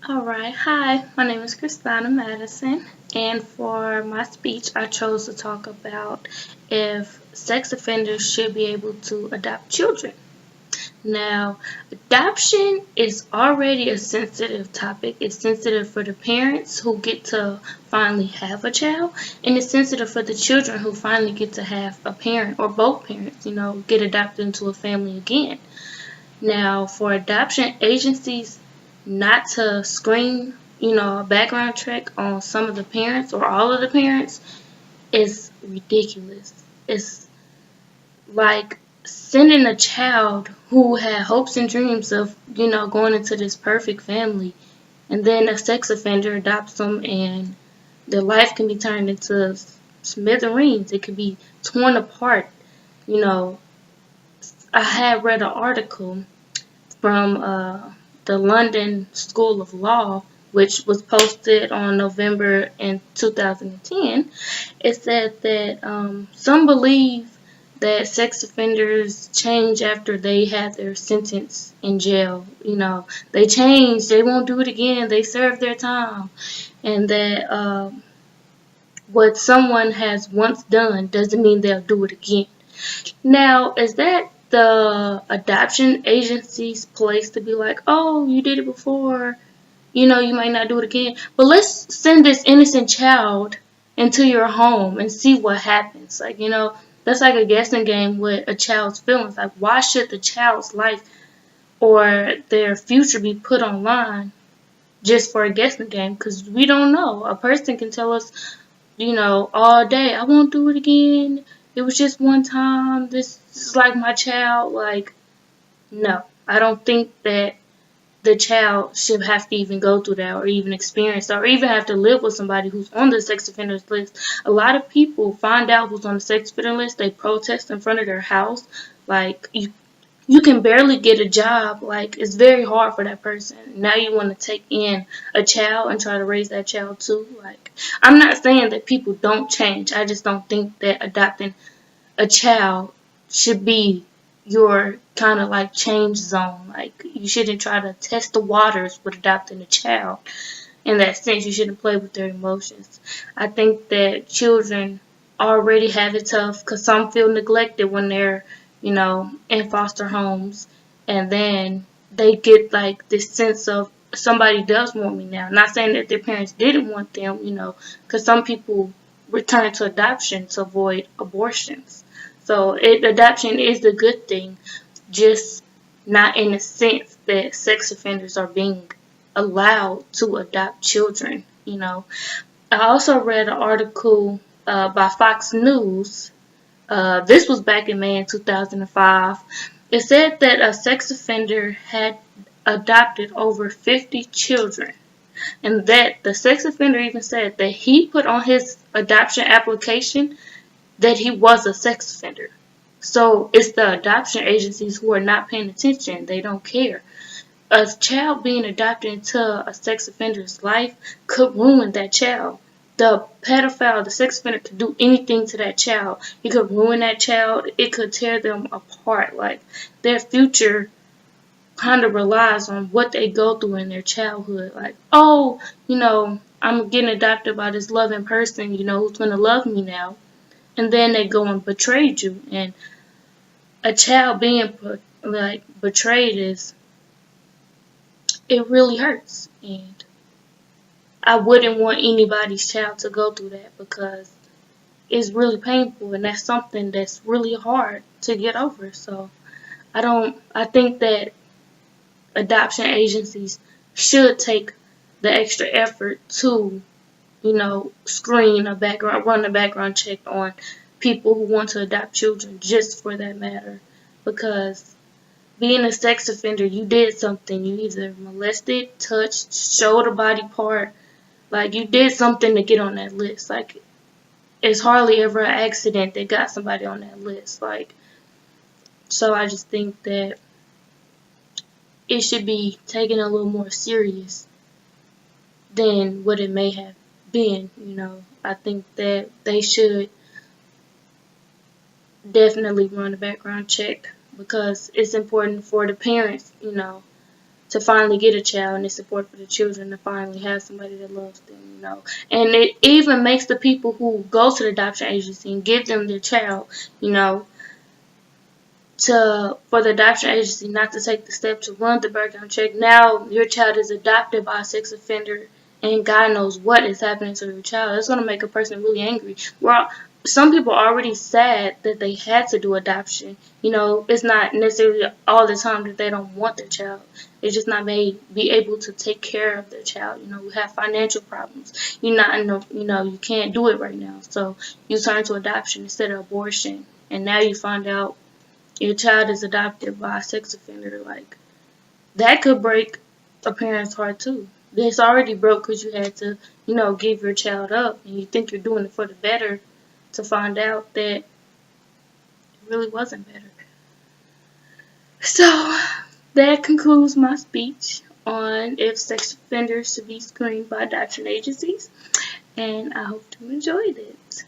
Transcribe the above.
Alright, hi, my name is Christina Madison, and for my speech, I chose to talk about if sex offenders should be able to adopt children. Now, adoption is already a sensitive topic. It's sensitive for the parents who get to finally have a child, and it's sensitive for the children who finally get to have a parent or both parents, get adopted into a family again. Now, for adoption agencies not to screen, a background check on some of the parents or all of the parents is ridiculous. It's like sending a child who had hopes and dreams of, going into this perfect family, and then a sex offender adopts them and their life can be turned into smithereens. It could be torn apart. You know, I had read an article from the London School of Law, which was posted on November in 2010. It said that some believe that sex offenders change after they have their sentence in jail. They change, they won't do it again, they serve their time, and that what someone has once done doesn't mean they'll do it again. Now, is that the adoption agency's place to be like, oh, you did it before, you might not do it again, but let's send this innocent child into your home and see what happens. Like, that's like a guessing game with a child's feelings. Like, why should the child's life or their future be put online just for a guessing game? Because we don't know. A person can tell us, all day, I won't do it again. It was just one time. This is like my child. Like, no, I don't think that the child should have to even go through that or even experience that or even have to live with somebody who's on the sex offenders list. A lot of people find out who's on the sex offender list. They protest in front of their house. Like, you can barely get a job. Like, it's very hard for that person. Now you want to take in a child and try to raise that child too. Like, I'm not saying that people don't change. I just don't think that adopting a child should be your kind of like change zone. Like, you shouldn't try to test the waters with adopting a child. In that sense, you shouldn't play with their emotions. I think that children already have it tough because some feel neglected when they're, in foster homes, and then they get like this sense of somebody does want me now. Not saying that their parents didn't want them, because some people return to adoption to avoid abortions. So adoption is a good thing, just not in the sense that sex offenders are being allowed to adopt children. I also read an article by Fox News. This was back in May in 2005. It said that a sex offender had adopted over 50 children, and that the sex offender even said that he put on his adoption application that he was a sex offender. So it's the adoption agencies who are not paying attention. They don't care. A child being adopted into a sex offender's life could ruin that child. The pedophile, the sex offender, could do anything to that child. It could ruin that child. It could tear them apart. Like, their future kind of relies on what they go through in their childhood. Like, oh, I'm getting adopted by this loving person, who's going to love me now. And then they go and betray you. And a child being betrayed it really hurts. And I wouldn't want anybody's child to go through that because it's really painful and that's something that's really hard to get over. So I think that adoption agencies should take the extra effort to, run a background check on people who want to adopt children just for that matter. Because being a sex offender, you did something. You either molested, touched, showed a body part. Like, you did something to get on that list. Like, it's hardly ever an accident that got somebody on that list. Like, so I just think that it should be taken a little more serious than what it may have been. I think that they should definitely run a background check because it's important for the parents, to finally get a child, and it's support for the children to finally have somebody that loves them, And it even makes the people who go to the adoption agency and give them their child, for the adoption agency not to take the step to run the background check. Now your child is adopted by a sex offender, and God knows what is happening to your child. It's going to make a person really angry. Some people are already sad that they had to do adoption. It's not necessarily all the time that they don't want their child. They just not may be able to take care of their child. We have financial problems. You can't do it right now. So you turn to adoption instead of abortion. And now you find out your child is adopted by a sex offender. Like, that could break a parent's heart too. It's already broke because you had to, give your child up, and you think you're doing it for the better, to find out that it really wasn't better. So that concludes my speech on if sex offenders should be screened by adoption agencies, and I hope you enjoyed it.